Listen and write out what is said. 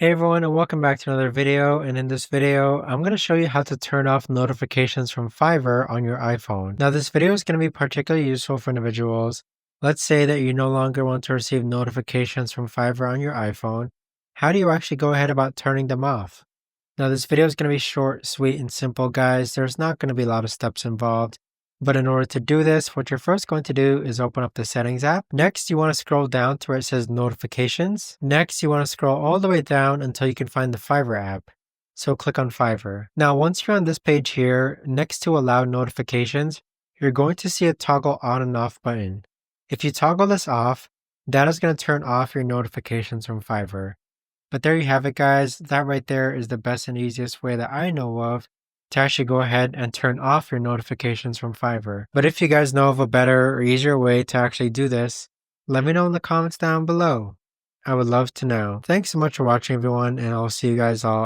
Hey everyone, and welcome back to another video. And in this video, I'm going to show you how to turn off notifications from Fiverr on your iPhone. Now, this video is going to be particularly useful for individuals. Let's say that you no longer want to receive notifications from Fiverr on your iPhone. How do you actually go ahead about turning them off? Now, this video is going to be short, sweet, and simple, guys. There's not going to be a lot of steps involved. But in order to do this, what you're first going to do is open up the Settings app. Next, you want to scroll down to where it says Notifications. Next, you want to scroll all the way down until you can find the Fiverr app. So click on Fiverr. Now, once you're on this page here, next to Allow Notifications, you're going to see a toggle on and off button. If you toggle this off, that is going to turn off your notifications from Fiverr. But there you have it, guys. That right there is the best and easiest way that I know of to actually go ahead and turn off your notifications from Fiverr. But if you guys know of a better or easier way to actually do this, let me know in the comments down below. I would love to know. Thanks so much for watching, everyone, and I'll see you guys all